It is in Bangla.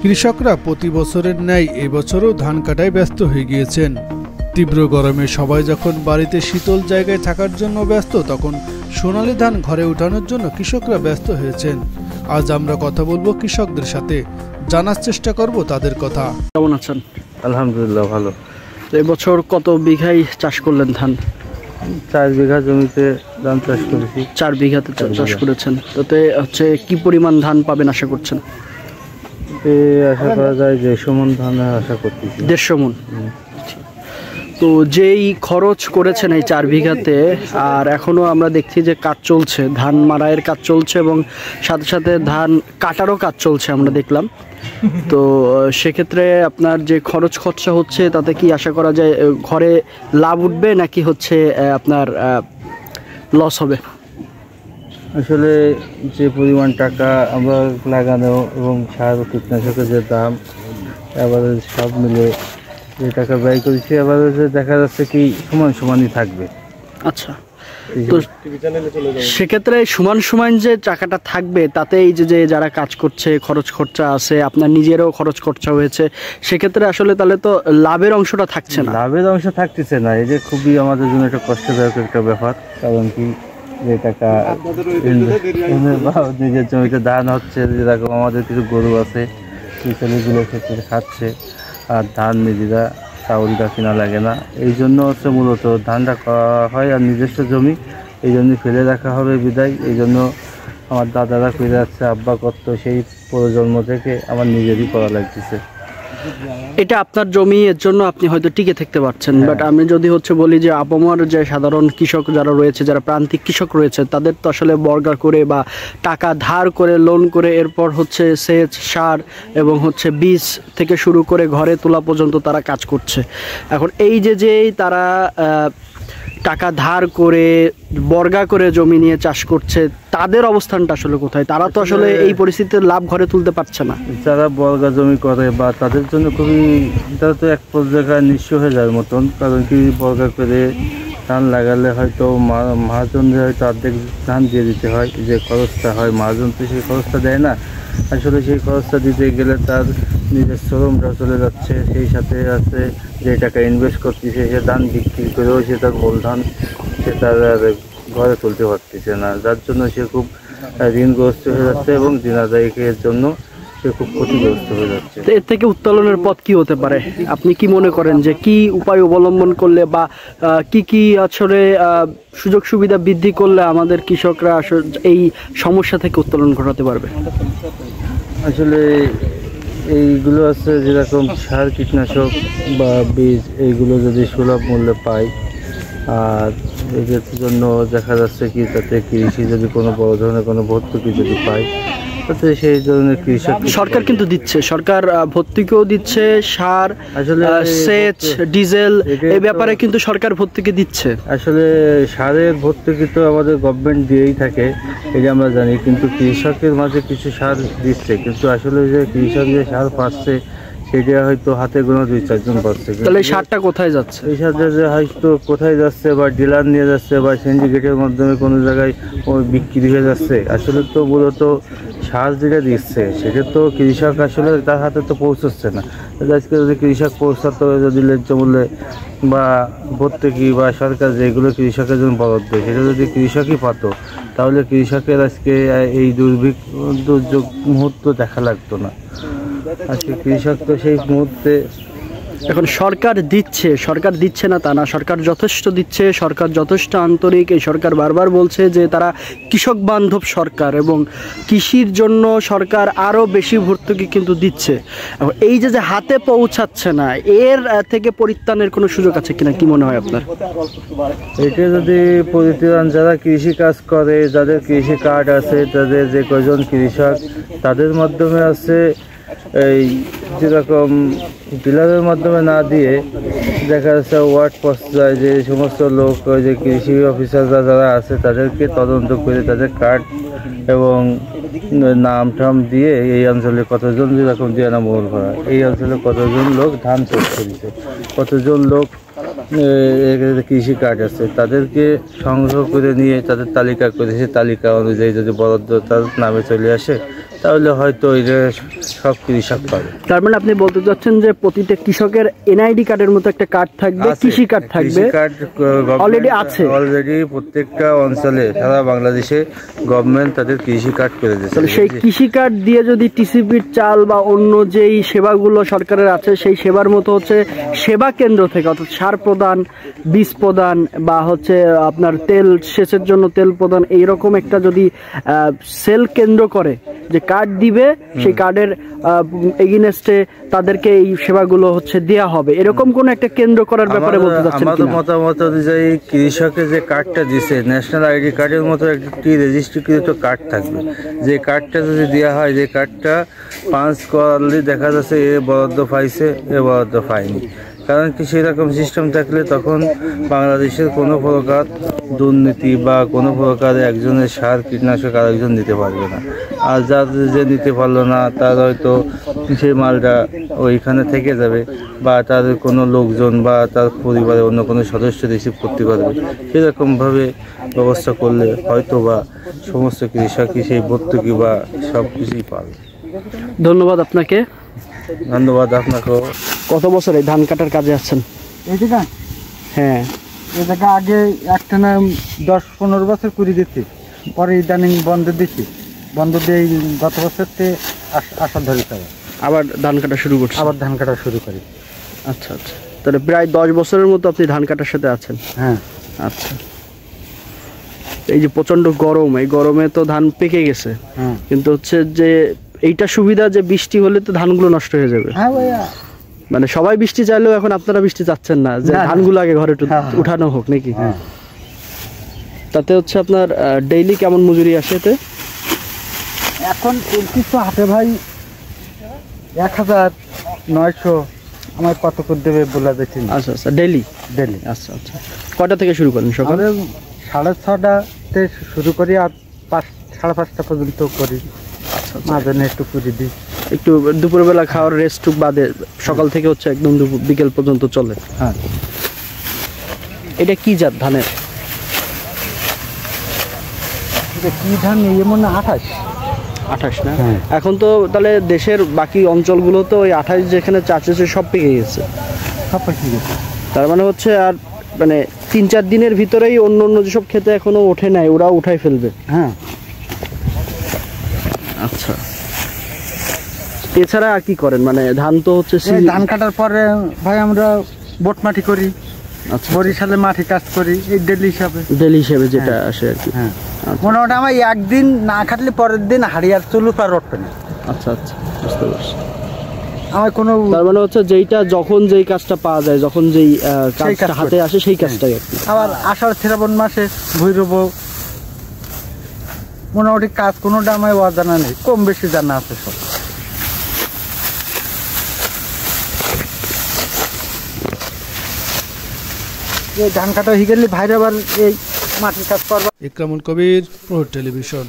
কৃষকরা প্রতি বছরের ন্যায় এবছরও ধান কাটায় ব্যস্ত হয়ে গিয়েছেন। তীব্র গরমে সবাই যখন বাড়িতে শীতল জায়গায় থাকার জন্য ব্যস্ত, তখন সোনালী ধান ঘরে উঠানোর জন্য কৃষকরা ব্যস্ত হয়েছেন। আজ আমরা কথা বলবো কৃষকদের সাথে, জানার চেষ্টা করব তাদের কথা। কেমন আছেন? আলহামদুলিল্লাহ ভালো। এবছর কত বিঘায় চাষ করলেন ধান? 4 বিঘা জমিতে ধান চাষ করেছি। 4 বিঘাতে চাষ করেছেন, তাতে হচ্ছে কি পরিমাণ ধান পাবেন আশা করছেন? আশা করা যায় যে সমান ধান আশা করতেছি, 150 মণ। তো যেই খরচ করেছেন এই 4 বিঘাতে, আর এখনো আমরা দেখছি যে কাজ চলছে, ধান মাড়াইয়ের কাজ চলছে এবং সাথে সাথে ধান কাটারও কাজ চলছে আমরা দেখলাম। তো সেক্ষেত্রে আপনার যে খরচ খরচা হচ্ছে তাতে কি আশা করা যায় ঘরে লাভ উঠবে নাকি হচ্ছে আপনার লস হবে? আসলে যে পরিমাণ টাকা আমরা লাগানো এবং সার কীটনাশকের যে দাম, আবার সব মিলে যে টাকা ব্যয় করেছি, আবার দেখা যাচ্ছে কি সমানই থাকবে। আচ্ছা, তো সেক্ষেত্রে সমান যে টাকাটা থাকবে তাতে এই যে যারা কাজ করছে খরচ খরচা আছে, আপনার নিজেরও খরচ খরচা হয়েছে, সেক্ষেত্রে আসলে তাহলে তো লাভের অংশটা থাকছে না। লাভের অংশ থাকতেছে না, এই যে খুবই আমাদের জন্য একটা কষ্টদায়ক একটা ব্যাপার। কারণ কি, যে টাকা নিজের জমিতে ধান হচ্ছে, যেরকম আমাদের কিছু গরু আছে, সেই ছেলেগুলো ক্ষেত্রে খাচ্ছে, আর ধান নিজেরা চাউলটা কিনা লাগে না। এই জন্য হচ্ছে মূলত ধানটা করা হয়, আর নিজস্ব জমি এই জন্য ফেলে রাখা হবে বিদায়। এই জন্য আমার দাদারা করে যাচ্ছে, আব্বা করতো, সেই প্রজন্ম থেকে আমার নিজেরই করা লাগতেছে। এটা আপনার জমি, এর জন্য আপনি হয়তো টিকে থাকতে পারছেন, বাট আমি যদি হচ্ছে বলি যে আপামর যে সাধারণ কৃষক যারা রয়েছে, যারা প্রান্তিক কৃষক রয়েছে, তাদের তো আসলে বর্গা করে বা টাকা ধার করে, লোন করে, এরপর হচ্ছে সেচ, সার এবং হচ্ছে বীজ থেকে শুরু করে ঘরে তোলা পর্যন্ত তারা কাজ করছে। এখন এই যে তারা টাকা ধার করে বর্গা করে জমি নিয়ে চাষ করছে, তাদের অবস্থানটা আসলে কোথায়? তারা তো আসলে এই পরিস্থিতিতে লাভ ঘরে তুলতে পারছে না। যারা বর্গা জমি করে বা তাদের জন্য খুবই, তারা তো এক পর্যায়ে নিঃস্ব হয়ে যাওয়ার মতন। কারণ কি, বর্গা করে ধান লাগালে হয়তো মহাজনদের হয়তো অর্ধেক ধান দিয়ে দিতে হয়, যে খরচটা হয়, মহাজন তো সেই খরচটা দেয় না। আসলে সেই খরচটা দিতে গেলে তার নিজের শ্রমটা চলে যাচ্ছে, সেই সাথে আছে যে টাকা ইনভেস্ট করতেছে, সে ধান বিক্রি করেও সে তার মূলধন সে তার ঘরে তুলতে পারতেছে না, যার জন্য সে খুব ঋণগ্রস্ত হয়ে যাচ্ছে এবং দিনাদায়কের জন্য সে খুব ক্ষতিগ্রস্ত হয়ে যাচ্ছে। এর থেকে উত্তোলনের পথ কি হতে পারে? আপনি কি মনে করেন যে কি উপায় অবলম্বন করলে বা কি আসলে সুযোগ সুবিধা বৃদ্ধি করলে আমাদের কৃষকরা এই সমস্যা থেকে উত্তোলন ঘটাতে পারবে? আসলে এইগুলো আছে, যেরকম সার, কীটনাশক বা বীজ, এইগুলো যদি সুলভ মূল্যে পায়, আর এদের জন্য দেখা যাচ্ছে কি, তাতে কৃষি যদি কোনো বড় ধরনের কোনো ভর্তুকি যদি পায়, তাতে সেই ধরনের কৃষক, সরকার কিন্তু দিচ্ছে, সরকার ভর্তুকিও দিচ্ছে, সার, আসলে সেচ, ডিজেল, এই ব্যাপারে কিন্তু সরকার ভর্তুকি দিচ্ছে। আসলে সারের ভর্তুকি তো আমাদের গভর্নমেন্ট দিয়েই থাকে, এই যে আমরা জানি, কিন্তু কৃষকের মাঝে কিছু সার দিচ্ছে, কিন্তু আসলে যে কৃষক যে সার পাচ্ছে সেটা হয়তো হাতে গোনা 2-4 জন পাচ্ছে। তাহলে এই সারটা কোথায় যাচ্ছে? এই সারটা যে হয়তো কোথায় যাচ্ছে, বা ডিলার নিয়ে যাচ্ছে, বা সিন্ডিকেটের মাধ্যমে কোনো জায়গায় বিক্রি হয়ে যাচ্ছে। আসলে তো মূলত সার যেটা দিচ্ছে সেটা তো কৃষক আসলে তার হাতে তো পৌঁছচ্ছে না। আজকে যদি কৃষক পৌঁছাতো, যদি ন্যায্য মূল্যে বা ভর্তুকি বা সরকার যেগুলো কৃষকের জন্য বরাদ্দ, সেটা যদি কৃষকই পাত, তাহলে কৃষকের আজকে এই দুর্যোগ মুহূর্ত দেখা লাগতো না। আজকে কৃষক তো সেই মুহূর্তে, এখন সরকার দিচ্ছে না তা না, সরকার যথেষ্ট দিচ্ছে, সরকার যথেষ্ট আন্তরিক। এই সরকার বারবার বলছে যে তারা কৃষক বান্ধব সরকার এবং কৃষির জন্য সরকার আরও বেশি ভর্তুকি কিন্তু দিচ্ছে। এই যে হাতে পৌঁছাচ্ছে না, এর থেকে পরিত্রাণের কোনো সুযোগ আছে কিনা, কি মনে হয় আপনার? এটা যদি পরিত্রাণ, যারা কৃষি কাজ করে, যাদের কৃষি কার্ড আছে, তাদের যে কজন কৃষক, তাদের মাধ্যমে আছে, এই যেরকম ডিলারের মাধ্যমে না দিয়ে দেখা যাচ্ছে ওয়ার্ড পর্যায়ে যে সমস্ত লোক, ওই যে কৃষি অফিসাররা যারা আছে, তাদেরকে তদন্ত করে তাদের কার্ড এবং নাম টাম দিয়ে এই অঞ্চলে কতজন, যেরকম দিয়ে না মোহর করা, এই অঞ্চলে কতজন লোক ধান চাষ করেছে, কতজন লোক কৃষি কার্ড আছে, তাদেরকে সংগ্রহ করে নিয়ে তাদের তালিকা করে, সেই তালিকা অনুযায়ী যদি বরাদ্দ তার নামে চলে আসে, তাহলে হয়তো এটা সব কৃষক পাবে। তার মানে আপনি বলতে চাচ্ছেন যে প্রতিটা কৃষকের এনআইডি কার্ডের মতো একটা কার্ড থাকবে, কৃষি কার্ড থাকবে, অলরেডি আছে, অলরেডি প্রত্যেকটা অঞ্চলে সারা বাংলাদেশে গভর্নমেন্ট তাদের কৃষি কার্ড করে দিয়েছে। তাহলে সেই কৃষি কার্ড দিয়ে যদি টিসিপির চাল বা অন্য যেই সেবাগুলো সরকারের আছে সেই সেবার মতো হচ্ছে সেবা কেন্দ্র থেকে, অর্থাৎ সার প্রদান, বীজ প্রদান বা হচ্ছে আপনার তেল সেচের জন্য তেল প্রদান, এইরকম একটা যদি সেল কেন্দ্র করে যে কার্ড দিবে, সেই কার্ডের এগেইনস্টে তাদেরকে এই সেবাগুলো হচ্ছে দেয়া হবে, এরকম কোন একটা কেন্দ্র করার ব্যাপারে বলতে চাচ্ছেন কিনা? আমাদের মতামত অনুযায়ী কৃষকের যে কার্ডটা দিছে ন্যাশনাল আইডি কার্ডের মতো একটি রেজিস্ট্রিকৃত কার্ড থাকবে, যে কার্ডটা যদি দেওয়া হয়, যে কার্ডটা পাঁচ করলে দেখা যাচ্ছে এ বরাদ্দ পাইছে, এ বরাদ্দ পায়নি। কারণ কি সেরকম সিস্টেম থাকলে তখন বাংলাদেশের কোনো প্রকার দুর্নীতি বা কোনো প্রকার একজনের সার কীটনাশক আরেকজন দিতে পারবে না। আর যাদের যে নিতে পারলো না তার হয়তো সেই মালটা ওইখানে থেকে যাবে, বা তার কোনো লোকজন বা তার পরিবারের অন্য কোনো সদস্য রিসিভ করতে পারবে। সেরকমভাবে ব্যবস্থা করলে হয়তো বা সমস্ত কৃষকই সেই ভর্তুকি বা সব কিছুই পাবে। ধন্যবাদ আপনাকে। ধন্যবাদ আপনাকেও। কত বছর এই ধান কাটার কাজে আছেন? এই জায়গা, হ্যাঁ, এই জায়গা আগে একটা না 10-15 বছর করে দিচ্ছি, পরে ইদানিং বন্ধ দিচ্ছি, বন্ধ দিয়ে গত বছর থেকে আসা ধরেছে, আবার ধান কাটা শুরু করছে, আবার ধান কাটা শুরু করি। আচ্ছা আচ্ছা, তাহলে প্রায় 10 বছরের মতো আপনি ধান কাটার সাথে আছেন। হ্যাঁ। আচ্ছা, এই যে প্রচন্ড গরম, এই গরমে তো ধান পেকে গেছে, কিন্তু হচ্ছে যে এইটা সুবিধা যে বৃষ্টি হলে তো ধানগুলো নষ্ট হয়ে যাবে। হ্যাঁ ভাইয়া, মানে সবাই বৃষ্টি চাইলেও এখন আপনারা বৃষ্টি চাচ্ছেন না, যে ধানগুলো আগে ঘরে উঠানো হোক নাকি? তাতে হচ্ছে আপনার ডেইলি কেমন মজুরি আসে এতে? এখন কিছু হাতে ভাই 1900 আমার কত করে দেবে বলে দেখছি। আচ্ছা আচ্ছা, ডেইলি? ডেলি। আচ্ছা আচ্ছা, কয়টা থেকে শুরু করেন? সকালে 6:30তে শুরু করি আর 5-5:30 পর্যন্ত করি। মাঝে একটু করে দিই, একটু দুপুরবেলা খাওয়ার রেস্ট বাদে সকাল থেকে হচ্ছে একদম বিকেল পর্যন্ত চলে। হ্যাঁ। এটা কি জাত ধানের? কি ধান? এমন 28 না? এখন তো তাহলে দেশের বাকি অঞ্চলগুলো তো ওই 28 যেখানে চাষেছে সব পেকে গেছে, সব পেকে গেছে। তার মানে হচ্ছে আর মানে 3-4 দিনের ভিতরেই অন্য অন্য যেসব খেতে এখনো ওঠে নাই ওরা উঠাই ফেলবে। হ্যাঁ। আচ্ছা, এছাড়া আর কি করেন? মানে ধান তো হচ্ছে ধান কাটার পরে ভাই আমরা বোট মাটি করি। আচ্ছা, বরিশালে মাটি কাজ করি, এই ডেলি হিসাবে যেটা আসে আর কি। হ্যাঁ, মোটামুটি আমার একদিন না খাটলে পরের দিন হাড়িয়ার চুলু পার উঠবে না। আচ্ছা আচ্ছা, বুঝতে পারছি। আমার কোনো, তার মানে হচ্ছে যেইটা যখন যেই কাজটা পাওয়া যায়, যখন যেই কাজটা হাতে আসে সেই কাজটাই আর কি। আবার আষাঢ় শ্রাবণ মাসে ভৈরব মোটামুটি কাজ কোনোটা আমার অজানা নেই, কম বেশি জানা আছে সব। এই ধান কাটা হয়ে গেলে ভাইরা আবার এই মাটির কাজ করবো। ইকরামুল কবির, প্রো টেলিভিশন।